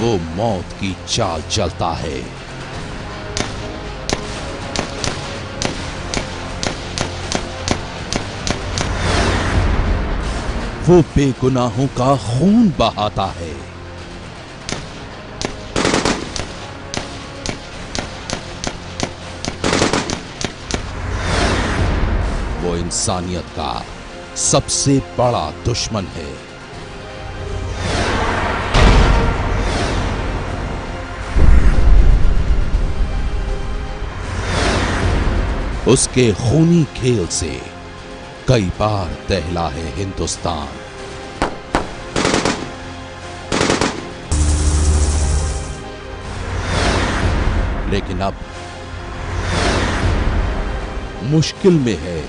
वो मौत की चाल चलता है। वो बेगुनाहों का खून बहाता है। वो इंसानियत का सबसे बड़ा दुश्मन है। उसके खूनी खेल से कई बार दहला है हिंदुस्तान। लेकिन अब मुश्किल में है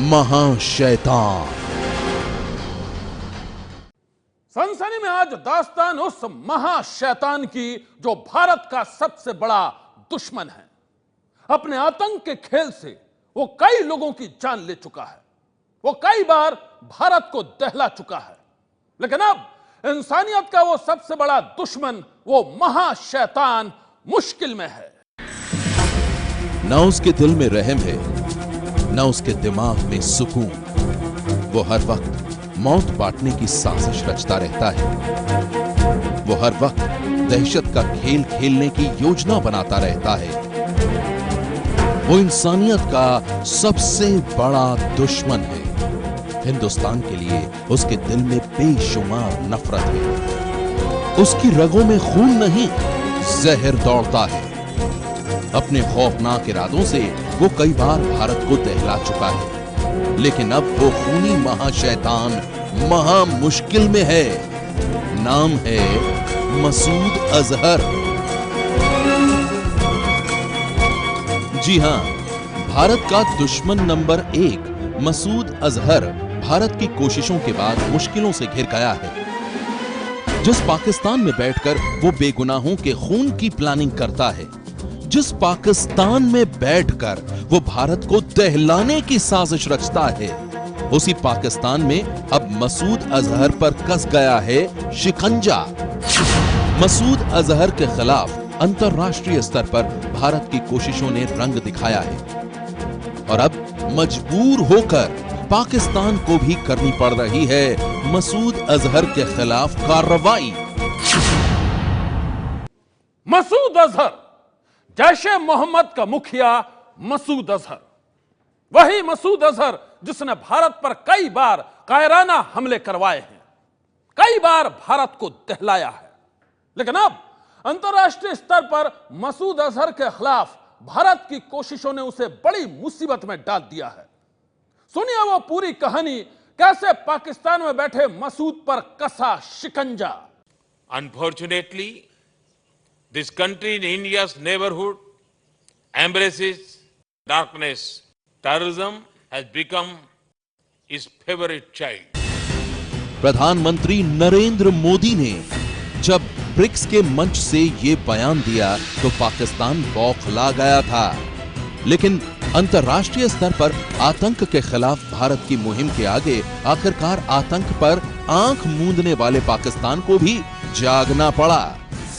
महाशैतान। सनसनी में आज दास्तान उस महाशैतान की जो भारत का सबसे बड़ा दुश्मन है। अपने आतंक के खेल से वो कई लोगों की जान ले चुका है। वो कई बार भारत को दहला चुका है। लेकिन अब इंसानियत का वो सबसे बड़ा दुश्मन, वो महाशैतान मुश्किल में है। ना उसके दिल में रहम है, ना उसके दिमाग में सुकून। वो हर वक्त मौत बांटने की साजिश रचता रहता है। वो हर वक्त दहशत का खेल खेलने की योजना बनाता रहता है। वो इंसानियत का सबसे बड़ा दुश्मन है। हिंदुस्तान के लिए उसके दिल में बेशुमार नफरत है। उसकी रगों में खून नहीं, जहर दौड़ता है। अपने खौफनाक इरादों से वो कई बार भारत को दहला चुका है। लेकिन अब वो खूनी महाशैतान महा मुश्किल में है। नाम है मसूद अजहर। जी हां, भारत का दुश्मन नंबर 1 मसूद अजहर भारत की कोशिशों के बाद मुश्किलों से घिर गया है। जिस पाकिस्तान में बैठकर वो बेगुनाहों के खून की प्लानिंग करता है, जिस पाकिस्तान में बैठकर वो भारत को दहलाने की साजिश रचता है, उसी पाकिस्तान में अब मसूद अजहर पर कस गया है शिकंजा। मसूद अजहर के खिलाफ अंतरराष्ट्रीय स्तर पर भारत की कोशिशों ने रंग दिखाया है और अब मजबूर होकर पाकिस्तान को भी करनी पड़ रही है मसूद अजहर के खिलाफ कार्रवाई। मसूद अजहर, जैशे मोहम्मद का मुखिया मसूद अजहर, वही मसूद अजहर जिसने भारत पर कई बार कायराना हमले करवाए हैं, कई बार भारत को दहलाया है। लेकिन अब अंतरराष्ट्रीय स्तर पर मसूद अजहर के खिलाफ भारत की कोशिशों ने उसे बड़ी मुसीबत में डाल दिया है। सुनिए वो पूरी कहानी, कैसे पाकिस्तान में बैठे मसूद पर कसा शिकंजा। Unfortunately, this country in India's neighborhood embraces darkness. Terrorism has become his favorite child. प्रधानमंत्री नरेंद्र मोदी ने जब ब्रिक्स के मंच से ये बयान दिया तो पाकिस्तान बौखला गया था। लेकिन अंतरराष्ट्रीय स्तर पर आतंक के खिलाफ भारत की मुहिम के आगे आखिरकार आतंक पर आंख मूंदने वाले पाकिस्तान को भी जागना पड़ा।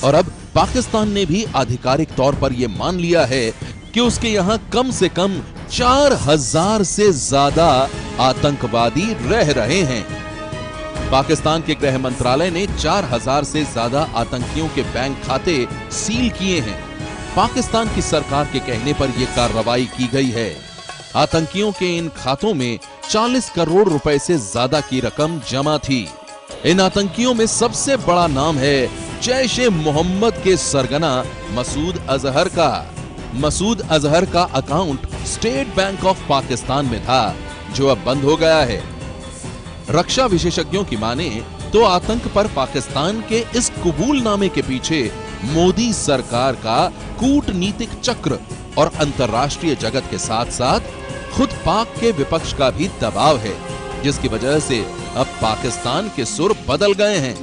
और अब पाकिस्तान ने भी आधिकारिक तौर पर यह मान लिया है कि उसके यहां कम से कम 4000 से ज्यादा आतंकवादी रह रहे हैं। पाकिस्तान के गृह मंत्रालय ने 4000 से ज्यादा आतंकियों के बैंक खाते सील किए हैं। पाकिस्तान की सरकार के कहने पर यह कार्रवाई की गई है। आतंकियों के इन खातों में 40 करोड़ रुपए से ज्यादा की रकम जमा थी। इन आतंकियों में सबसे बड़ा नाम है जैशे मोहम्मद के सरगना मसूद अजहर का। मसूद अजहर का account state bank of Pakistan में था, जो अब बंद हो गया है। रक्षा विशेषज्ञों की माने तो आतंक पर पाकिस्तान के इस कबूलनामे के पीछे मोदी सरकार का कूटनीतिक चक्र और अंतर्राष्ट्रीय जगत के साथ साथ खुद पाक के विपक्ष का भी दबाव है, जिसकी वजह से अब पाकिस्तान के सुर बदल गए हैं।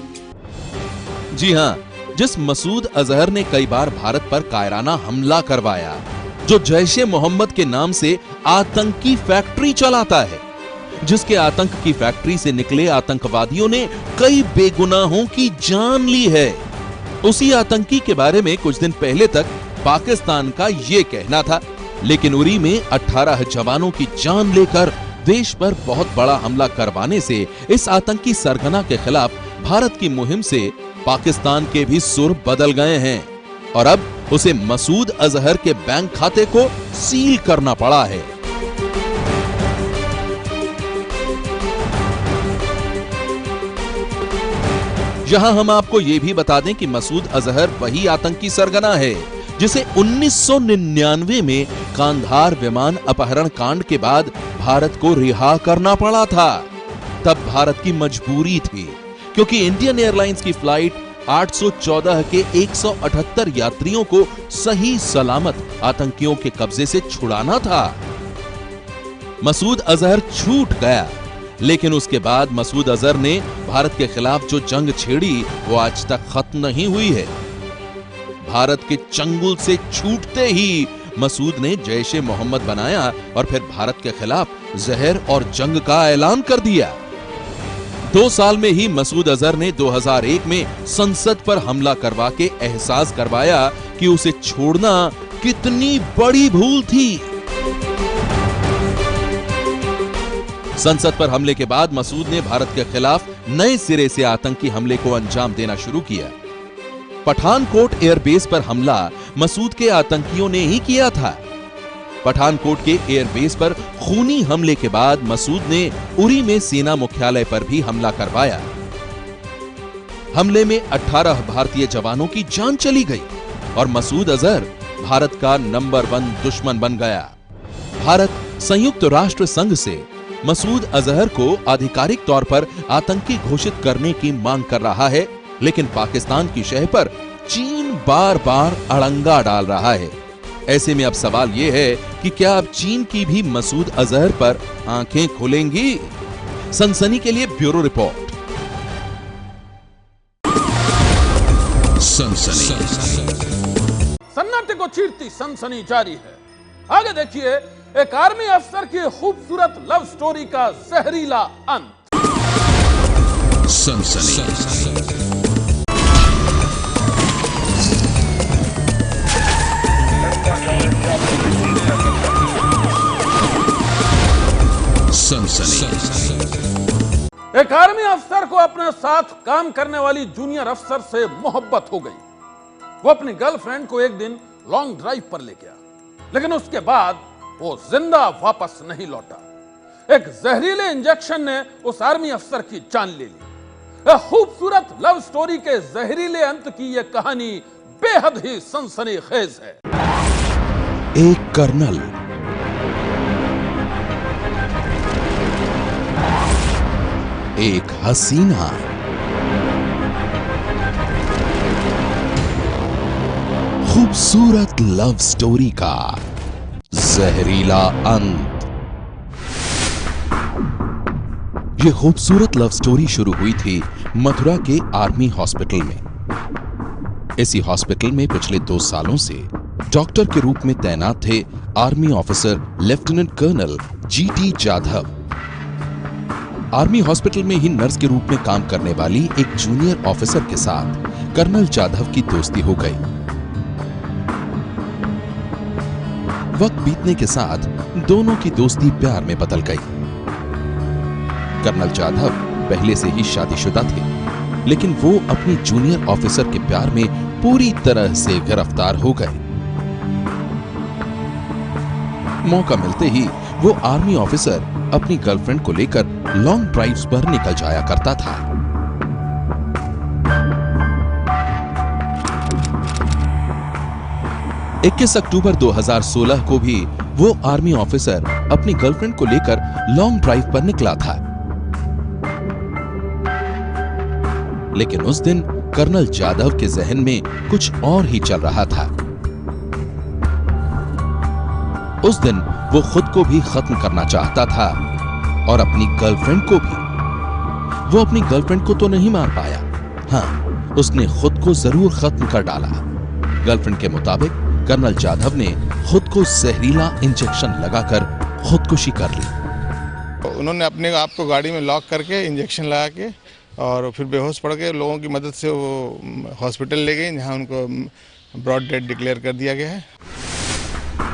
जी हां, जिस मसूद अजहर ने कई बार भारत पर कायराना हमला करवाया, जो जैशे मोहम्मद के नाम से आतंकी फैक्ट्री चलाता है, जिसके आतंक की फैक्ट्री से निकले आतंकवादियों ने कई बेगुनाहों की जान ली है, उसी आतंकी के बारे में कुछ दिन पहले तक पाकिस्तान का यह कहना था, लेकिन उरी में 18 जवानों की जान लेकर देश पर बहुत बड़ा हमला करवाने से इस आतंकी सरगना के खिलाफ भारत की मुहिम से पाकिस्तान के भी सुर बदल गए हैं और अब उसे मसूद अजहर के बैंक खाते को सील करना पड़ा है। यहां हम आपको यह भी बता दें कि मसूद अजहर वही आतंकी सरगना है जिसे 1999 में कांधार विमान अपहरण कांड के बाद भारत को रिहा करना पड़ा था। तब भारत की मजबूरी थी क्योंकि इंडियन एयरलाइंस की फ्लाइट 814 के 178 यात्रियों को सही सलामत आतंकियों के कब्जे से छुड़ाना था। मसूद अजहर छूट गया, लेकिन उसके बाद मसूद अजहर ने भारत के खिलाफ जो जंग छेड़ी वो आज तक खत्म नहीं हुई है। भारत के चंगुल से छूटते ही मसूद ने जैश ए मोहम्मद बनाया और फिर भारत के खिलाफ जहर और जंग का ऐलान कर दिया। 2 साल में ही मसूद अजहर ने 2001 में संसद पर हमला करवा के एहसास करवाया कि उसे छोड़ना कितनी बड़ी भूल थी। संसद पर हमले के बाद मसूद ने भारत के खिलाफ नए सिरे से आतंकी हमले को अंजाम देना शुरू किया। पठानकोट एयरबेस पर हमला मसूद के आतंकियों ने ही किया था। पठानकोट के एयरबेस पर खूनी हमले के बाद मसूद ने उरी में सेना मुख्यालय पर भी हमला करवाया। हमले में 18 भारतीय जवानों की जान चली गई और मसूद अजहर भारत का नंबर 1 दुश्मन बन गया। भारत संयुक्त राष्ट्र संघ से मसूद अजहर को आधिकारिक तौर पर आतंकी घोषित करने की मांग कर रहा है, लेकिन पाकिस्तान की शह पर चीन बार बार अड़ंगा डाल रहा है। ऐसे में अब सवाल यह है कि क्या अब चीन की भी मसूद अजहर पर आंखें खुलेंगी? सनसनी के लिए ब्यूरो रिपोर्ट। सनसनी सन्नाटे को चीरती सनसनी जारी है। आगे देखिए एक आर्मी अफसर की खूबसूरत लव स्टोरी का जहरीला अंत। सनसनी एक आर्मी अफसर को अपने साथ काम करने वाली जूनियर अफसर से मोहब्बत हो गई। वो अपनी गर्लफ्रेंड को एक दिन लॉन्ग ड्राइव पर ले गया, लेकिन उसके बाद वो जिंदा वापस नहीं लौटा। एक जहरीले इंजेक्शन ने उस आर्मी अफसर की जान ले ली। एक खूबसूरत लव स्टोरी के जहरीले अंत की यह कहानी बेहद ही सनसनीखेज है। एक कर्नल, एक हसीना, खूबसूरत लव स्टोरी का जहरीला अंत। यह खूबसूरत लव स्टोरी शुरू हुई थी मथुरा के आर्मी हॉस्पिटल में। इसी हॉस्पिटल में पिछले 2 सालों से डॉक्टर के रूप में तैनात थे army officer lieutenant colonel GT Jadhav. Army hospital में ही नर्स के रूप में काम करने वाली एक जूनियर ऑफिसर के साथ कर्नल जाधव की दोस्ती हो गई। वक्त बीतने के साथ दोनों की दोस्ती प्यार में बदल गई। कर्नल जाधव पहले से ही शादीशुदा थे, लेकिन वो अपनी जूनियर ऑफिसर के प्यार में पूरी तरह से गिरफ्तार हो गए। मौका मिलते ही वो आर्मी ऑफिसर अपनी गर्लफ्रेंड को लेकर लॉन्ग ड्राइव्स पर निकल जाया करता था। 21 अक्टूबर 2016 को भी वो आर्मी ऑफिसर अपनी गर्लफ्रेंड को लेकर लॉन्ग ड्राइव पर निकला था, लेकिन उस दिन कर्नल जाधव के जहन में कुछ और ही चल रहा था। उस दिन वो खुद को भी खत्म करना चाहता था और अपनी गर्लफ्रेंड को भी। वो अपनी गर्लफ्रेंड को तो नहीं मार पाया, हाँ, उसने खुद को जरूर खत्म कर डाला। गर्लफ्रेंड के मुताबिक कर्नल जाधव ने खुद को जहरीला इंजेक्शन लगाकर खुदकुशी कर ली। उन्होंने अपने आप को गाड़ी में लॉक करके इंजेक्शन लगा के और फिर बेहोश पड़ गए। लोगों की मदद से वो हॉस्पिटल ले गए, जहां उनको ब्रॉड डेड डिक्लेयर कर दिया गया है।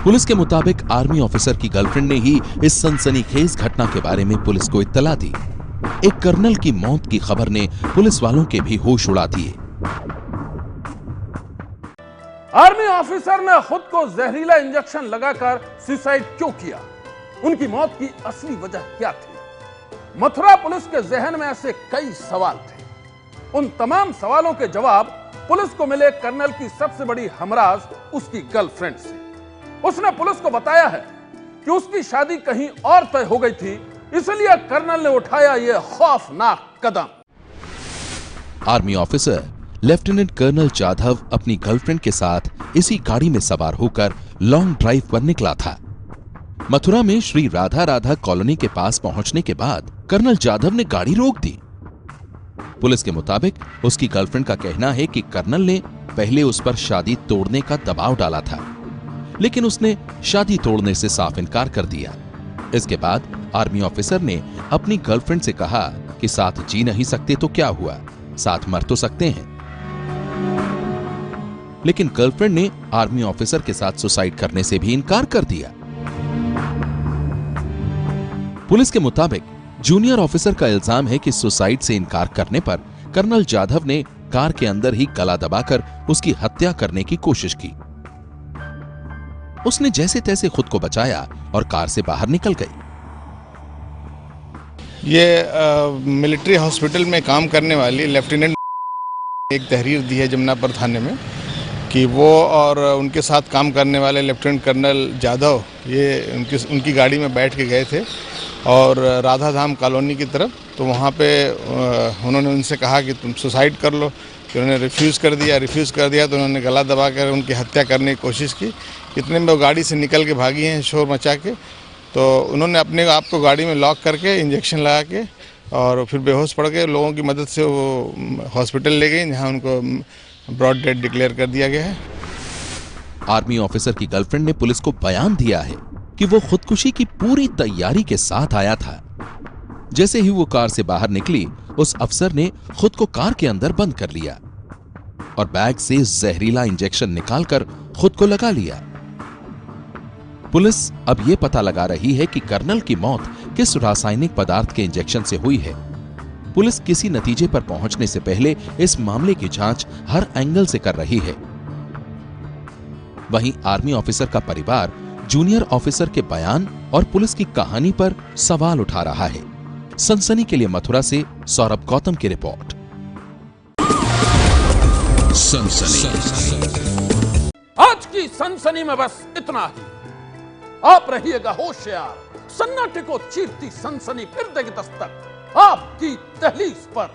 पुलिस के मुताबिक आर्मी ऑफिसर की गर्लफ्रेंड ने ही इस सनसनीखेज घटना के बारे में पुलिस को इत्तला दी। एक कर्नल की मौत की खबर ने पुलिस वालों के भी होश उड़ा दिए। आर्मी ऑफिसर ने खुद को जहरीला इंजेक्शन लगाकर सुसाइड क्यों किया? उनकी मौत की असली वजह क्या थी? मथुरा पुलिस के जहन में ऐसे कई सवाल थे। उन तमाम सवालों के जवाब पुलिस को मिले कर्नल की सबसे बड़ी हमराज उसकी गर्लफ्रेंड से। उसने पुलिस को बताया है कि उसकी शादी कहीं और तय हो गई थी, इसलिए कर्नल ने उठाया यह खौफनाक कदम। Army officer lieutenant colonel Jadhav अपनी गर्लफ्रेंड के साथ इसी गाड़ी में सवार होकर लॉन्ग ड्राइव पर निकला था। मथुरा में श्री राधा राधा कॉलोनी के पास पहुंचने के बाद कर्नल जाधव ने गाड़ी रोक दी। पुलिस के मुताबिक उसकी गर्लफ्रेंड का कहना है कि कर्नल ने पहले उस पर शादी तोड़ने का दबाव डाला था, लेकिन उसने शादी तोड़ने से साफ इनकार कर दिया। इसके बाद आर्मी ऑफिसर ने अपनी गर्लफ्रेंड से कहा कि साथ जी नहीं सकते तो क्या हुआ, साथ मर तो सकते हैं। लेकिन गर्लफ्रेंड ने आर्मी ऑफिसर के साथ सुसाइड करने से भी इनकार कर दिया। पुलिस के मुताबिक जूनियर ऑफिसर का इल्जाम है कि सुसाइड से इनकार करने पर कर्नल जाधव ने कार के अंदर ही गला दबाकर उसकी हत्या करने की कोशिश की। उसने जैसे तैसे खुद को बचाया और कार से बाहर निकल गई। ये मिलिट्री हॉस्पिटल में काम करने वाली लेफ्टिनेंट एक तहरीर दी है जमुनापुर थाने में कि वो और उनके साथ काम करने वाले लेफ्टिनेंट कर्नल जाधव ये उनकी गाड़ी में बैठ के गए थे और राधा धाम कॉलोनी की तरफ। तो वहाँ पे उन्होंने उनसे कहा कि तुम सुसाइड कर लो, तो उन्होंने रिफ्यूज़ कर दिया तो उन्होंने गला दबाकर उनकी हत्या करने की कोशिश की। इतने में वो गाड़ी से निकल के भागी हैं शोर मचा के। तो उन्होंने अपने आप को गाड़ी में लॉक करके इंजेक्शन लगा के और फिर बेहोश पड़ गए। लोगों की मदद से वो हॉस्पिटल ले गए, जहाँ उनको ब्रॉड डेड डिक्लेयर कर दिया गया है। आर्मी ऑफिसर की गर्लफ्रेंड ने पुलिस को बयान दिया है कि वो खुदकुशी की पूरी तैयारी के साथ आया था। जैसे ही वो कार से बाहर निकली, उस अफसर ने खुद को कार के अंदर बंद कर लिया और बैग से जहरीला इंजेक्शन निकालकर खुद को लगा लिया। पुलिस अब यह पता लगा रही है कि कर्नल की मौत किस रासायनिक पदार्थ के इंजेक्शन से हुई है। पुलिस किसी नतीजे पर पहुंचने से पहले इस मामले की जांच हर एंगल से कर रही है। वहीं आर्मी ऑफिसर का परिवार जूनियर ऑफिसर के बयान और पुलिस की कहानी पर सवाल उठा रहा है। सनसनी के लिए मथुरा से सौरभ गौतम की रिपोर्ट। सनसनी। आज की सनसनी में बस इतना ही। आप रहिएगा होशियार। सन्नाटे को चीरती सनसनी फिर देगी दस्तक आपकी दहलीज पर।